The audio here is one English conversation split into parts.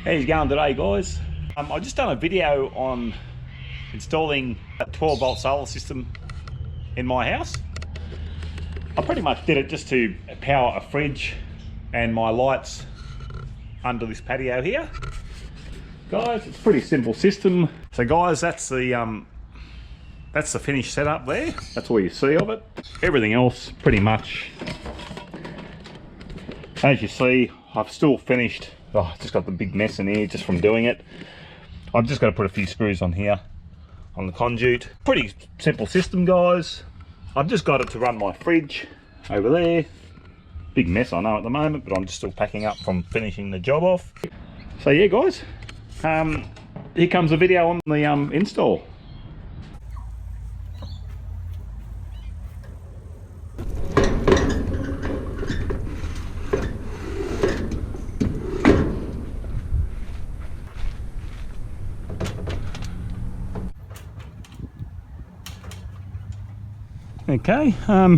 How you going today, guys? I've just done a video on installing a 12-volt solar system in my house. I pretty much did it just to power a fridge and my lights under this patio here. Guys, it's a pretty simple system. So guys, that's the finished setup there. That's all you see of it. Everything else pretty much, as you see, I've still finished. Oh, just got the big mess in here just from doing it. I've just got to put a few screws on here on the conduit. Pretty simple system, guys. I've just got it to run my fridge over there. Big mess I know at the moment, but I'm just still packing up from finishing the job off. So yeah, guys, here comes the video on the install. Okay, yeah,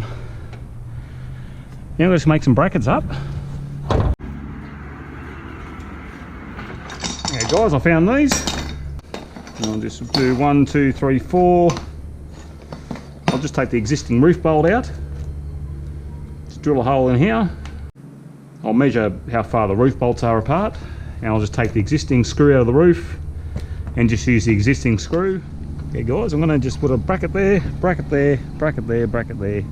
let's make some brackets up. Okay guys, I found these. I'll just do 1, 2, 3, 4. I'll just take the existing roof bolt out. Just drill a hole in here. I'll measure how far the roof bolts are apart, and I'll just take the existing screw out of the roof and just use the existing screw. Okay guys, I'm going to just put a bracket there, bracket there, bracket there, bracket there.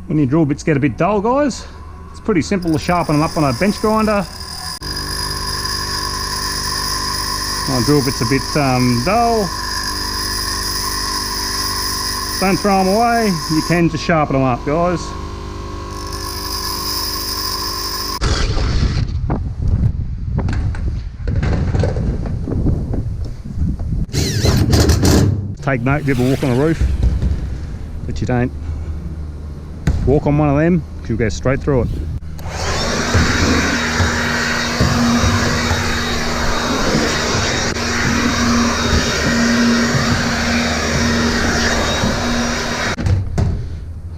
When your drill bits get a bit dull, guys, it's pretty simple to sharpen them up on a bench grinder. My drill bit's a bit dull. Don't throw them away, you can just sharpen them up, guys. Take note if you ever walk on a roof that you don't walk on one of them, because you'll go straight through it.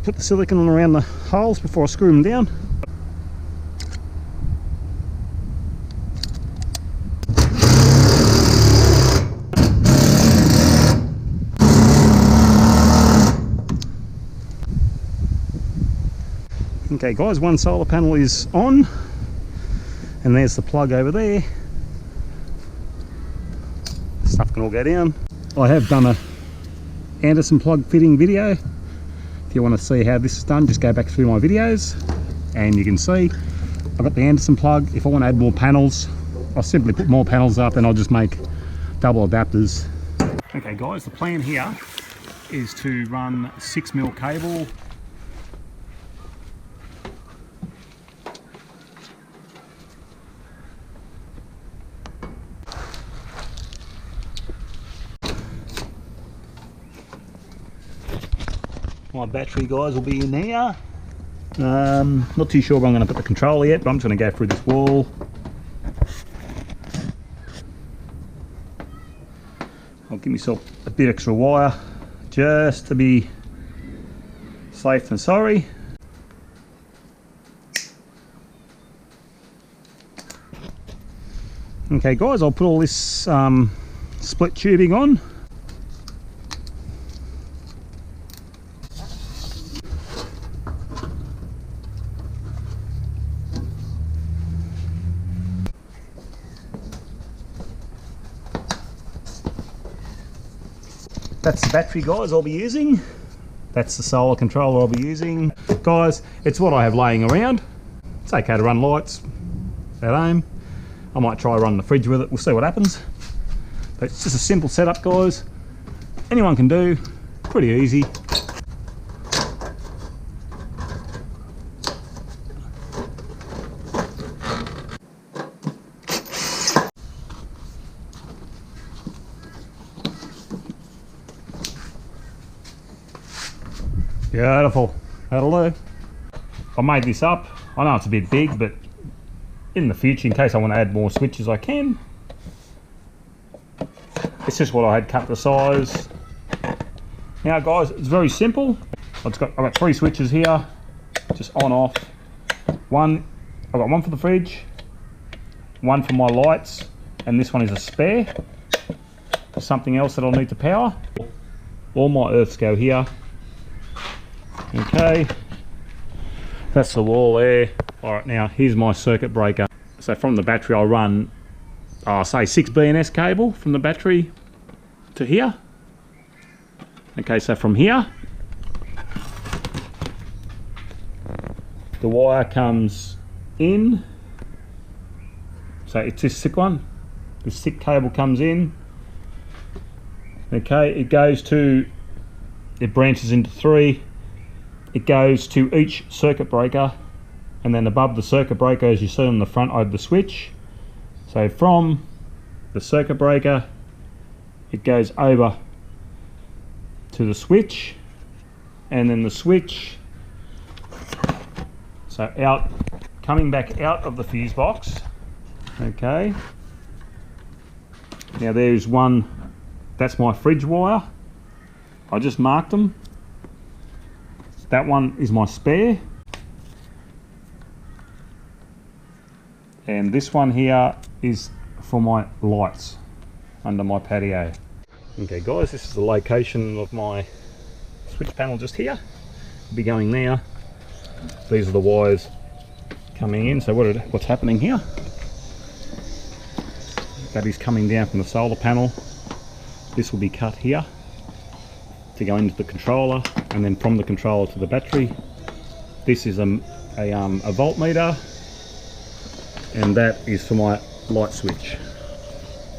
Put the silicone around the holes before I screw them down. Okay guys, one solar panel is on, and there's the plug over there. Stuff can all go down. I have done a Anderson plug fitting video. If you want to see how this is done, just go back through my videos and you can see I've got the Anderson plug. If I want to add more panels, I'll simply put more panels up and I'll just make double adapters. Okay guys, the plan here is to run 6mm cable My battery, guys, will be in here. Not too sure where I'm going to put the controller yet, but I'm just going to go through this wall. I'll give myself a bit extra wire just to be safe and sorry. Okay guys, I'll put all this split tubing on. That's the battery, guys, I'll be using. That's the solar controller I'll be using. Guys, it's what I have laying around. It's okay to run lights at home. I might try running the fridge with it, we'll see what happens. But it's just a simple setup, guys. Anyone can do, pretty easy. Beautiful. Hello. I made this up. I know it's a bit big, but in the future, in case I want to add more switches, I can. It's just what I had cut the size. Now guys, it's very simple. I've got 3 switches here, just on off. I've got one for the fridge, one for my lights, and this one is a spare for something else that I'll need to power. All my earths go here. Okay, that's the wall there. Alright, now here's my circuit breaker. So from the battery I run, say 6 BNS cable from the battery to here. Okay, so from here, the wire comes in. So it's this thick one. This thick cable comes in. Okay, it branches into 3. It goes to each circuit breaker, and then above the circuit breaker, as you see on the front, I have the switch. So from the circuit breaker, it goes over to the switch, and then the switch, so coming back out of the fuse box. Okay, now there's one, that's my fridge wire. I just marked them. That one is my spare, and this one here is for my lights under my patio. Okay guys, this is the location of my switch panel just here. I'll be going now. These are the wires coming in. So what's happening here? That is coming down from the solar panel. This will be cut here to go into the controller, and then from the controller to the battery. This is a voltmeter, and that is for my light switch.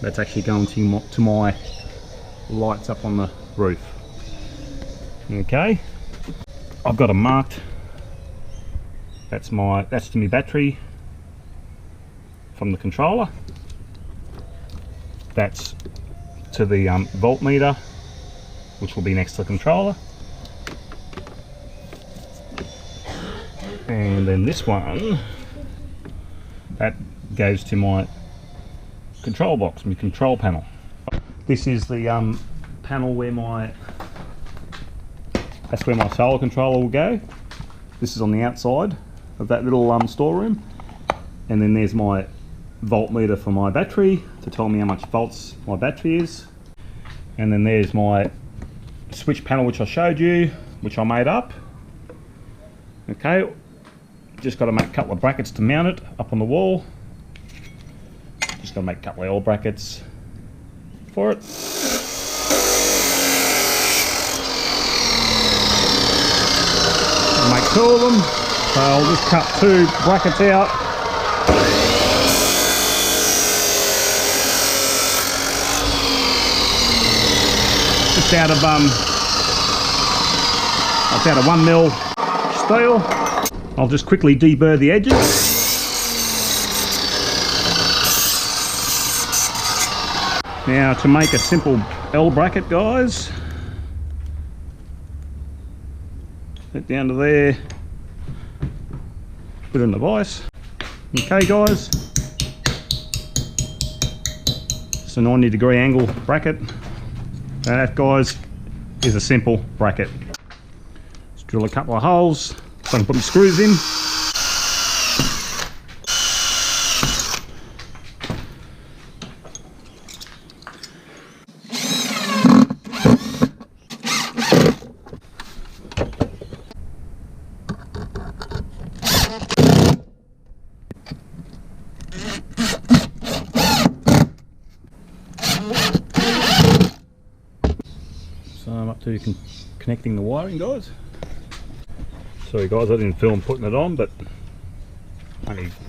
That's actually going to my lights up on the roof. Okay, I've got them marked. That's to my battery from the controller. That's to the voltmeter, which will be next to the controller. And then this one, that goes to my control box, my control panel. This is the panel where that's where my solar controller will go. This is on the outside of that little storeroom. And then there's my voltmeter for my battery to tell me how much volts my battery is. And then there's my switch panel, which I showed you, which I made up. Okay, just got to make a couple of brackets to mount it up on the wall. Just got to make a couple of L brackets for it. Make 2 of them, so I'll just cut 2 brackets out. Just out of 1mm steel. I'll just quickly deburr the edges. Now to make a simple L bracket, guys, put it down to there, put it in the vise. Okay guys, it's a 90-degree angle bracket. Now that, guys, is a simple bracket. Let's drill a couple of holes so I can put my screws in. So I'm up to connecting the wiring, guys. Sorry guys, I didn't film putting it on, but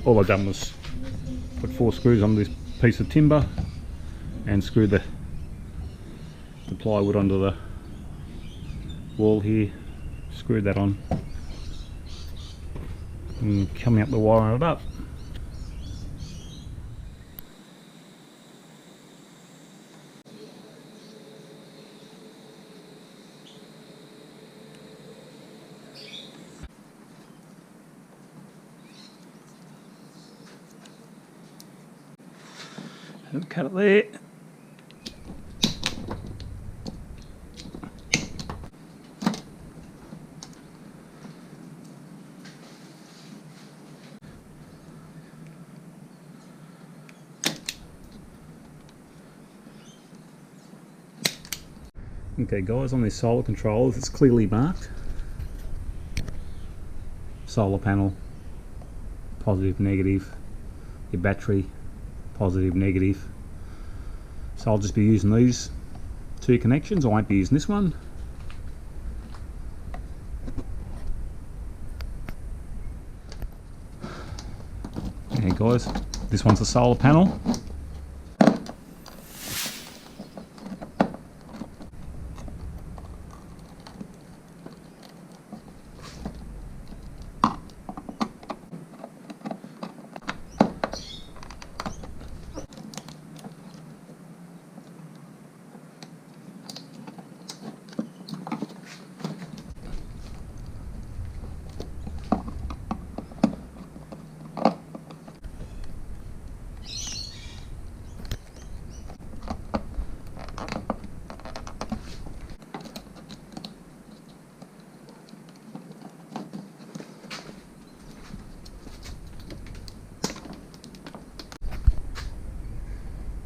all I've done was put 4 screws on this piece of timber and screw the plywood onto the wall here. Screwed that on and coming up the wire it up. Cut it there. Okay guys, on these solar controllers it's clearly marked. Solar panel, positive, negative, your battery, positive, negative. So I'll just be using these two connections, I won't be using this one. Okay guys, this one's the solar panel.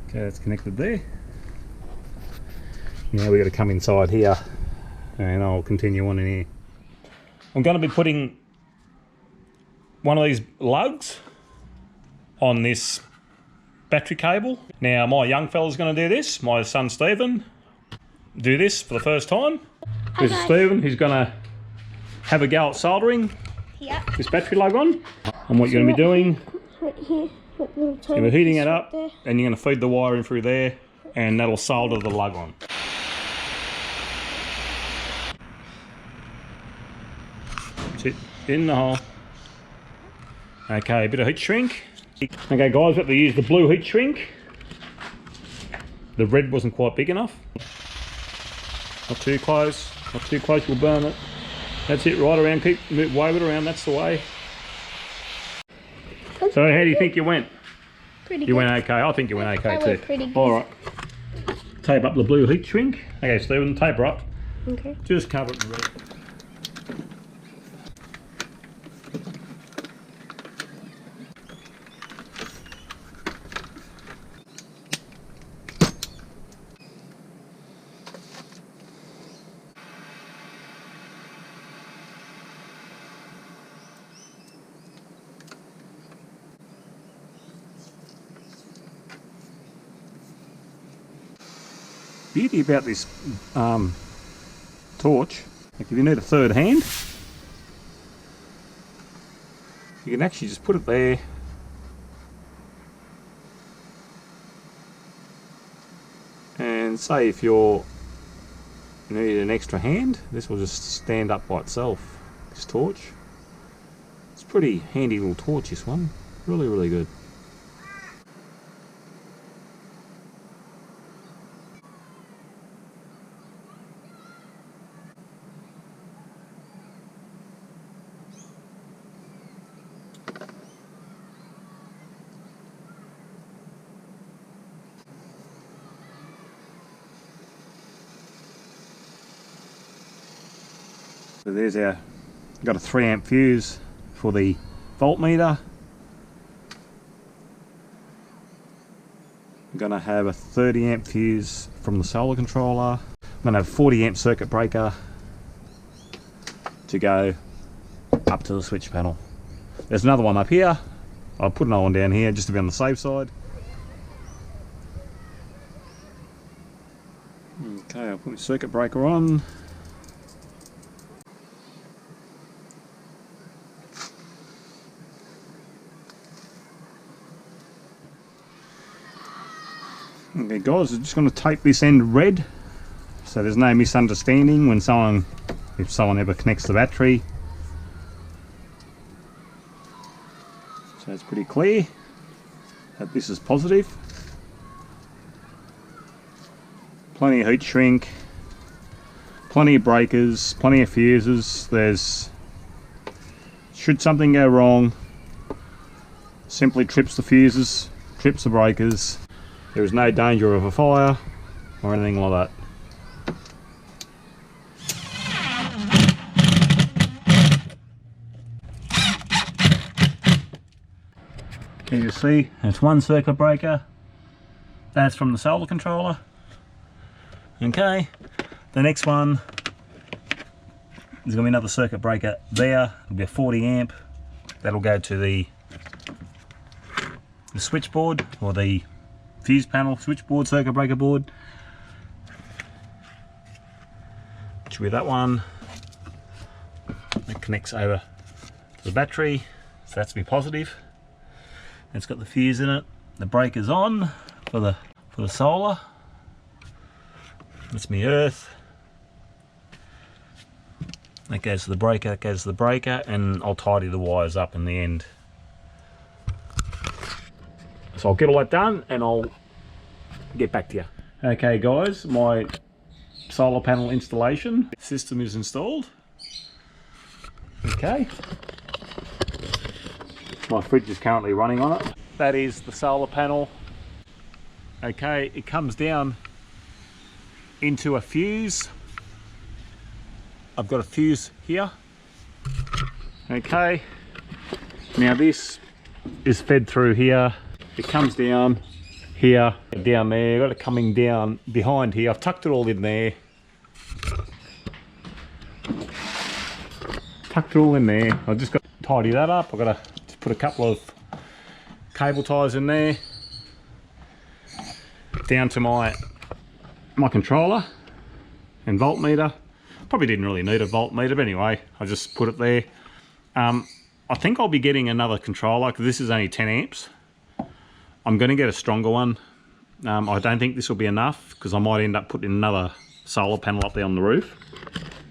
Okay, that's connected there. Now we've got to come inside here and I'll continue on in here. I'm going to be putting one of these lugs on this battery cable. Now my young fella's going to do this, my son Stephen, do this for the first time. This is Stephen, he's going to have a go at soldering this battery lug on. And what you're going to be doing, you're heating it up and you're going to feed the wire in through there and that'll solder the lug on. That's it, in the hole. Okay, a bit of heat shrink. Okay guys, got to use the blue heat shrink. The red wasn't quite big enough. Not too close, you'll burn it. That's it, right around, keep wave it around, that's the way. So how do you think you went? Pretty good. You went okay, I think you went okay I too. went pretty good. Alright. Tape up the blue heat shrink. Okay Stephen, tape her up. Okay. Just cover it in red. Beauty about this torch, like if you need a third hand, you can actually just put it there and say if you need an extra hand, this will just stand up by itself, this torch. It's a pretty handy little torch, this one, really good. So there's our, got a 3 amp fuse for the voltmeter. I'm going to have a 30 amp fuse from the solar controller. I'm going to have a 40 amp circuit breaker to go up to the switch panel. There's another one up here. I'll put another one down here just to be on the safe side. Okay, I'll put my circuit breaker on. Okay guys, I'm just going to tape this end red so there's no misunderstanding when if someone ever connects the battery. So it's pretty clear that this is positive. Plenty of heat shrink, plenty of breakers, plenty of fuses. Should something go wrong, simply trips the fuses, trips the breakers. There is no danger of a fire or anything like that. As you see, it's one circuit breaker. That's from the solar controller. Okay, the next one, there's going to be another circuit breaker there. It'll be a 40 amp. That'll go to the switchboard, or the fuse panel, switchboard, circuit breaker board. Which will be that one. That connects over to the battery, so that's to be positive. It's got the fuse in it. The breaker's on for the solar. That's my earth. That goes to the breaker, that goes to the breaker, and I'll tidy the wires up in the end. So I'll get all that done and I'll get back to you. Okay guys, my solar panel installation system is installed. Okay. My fridge is currently running on it. That is the solar panel. Okay, it comes down into a fuse. I've got a fuse here. Okay, now this is fed through here. It comes down here, down there. Got it coming down behind here. I've tucked it all in there. Tucked it all in there. I've just got to tidy that up. I've got to put a couple of cable ties in there. Down to my controller and voltmeter. Probably didn't really need a voltmeter, but anyway, I just put it there. I think I'll be getting another controller because this is only 10 amps. I'm going to get a stronger one. I don't think this will be enough because I might end up putting another solar panel up there on the roof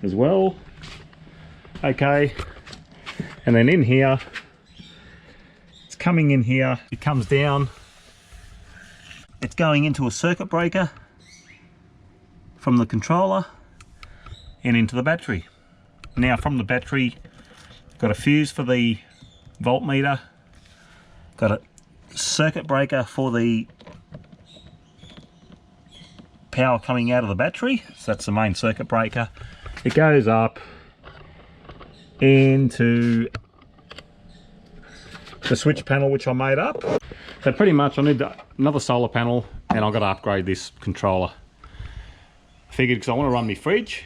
as well. Okay, and then in here, it's coming in here, it comes down, it's going into a circuit breaker from the controller and into the battery. Now from the battery, got a fuse for the voltmeter, got a circuit breaker for the power coming out of the battery, so that's the main circuit breaker. It goes up into the switch panel which I made up. So pretty much I need another solar panel and I've got to upgrade this controller. I figured because I want to run my fridge.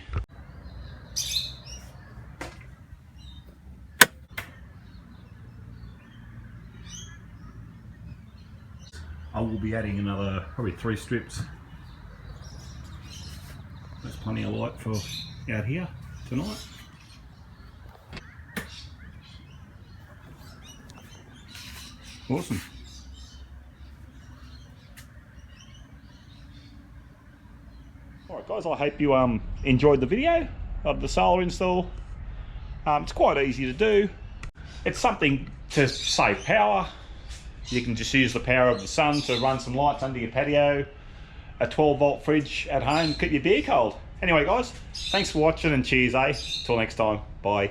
I will be adding another probably 3 strips. There's plenty of light for out here tonight. Awesome. Alright guys, I hope you enjoyed the video of the solar install. It's quite easy to do. It's something to save power. You can just use the power of the sun to run some lights under your patio, a 12-volt fridge at home, keep your beer cold. Anyway guys, thanks for watching and cheers, Till next time, bye.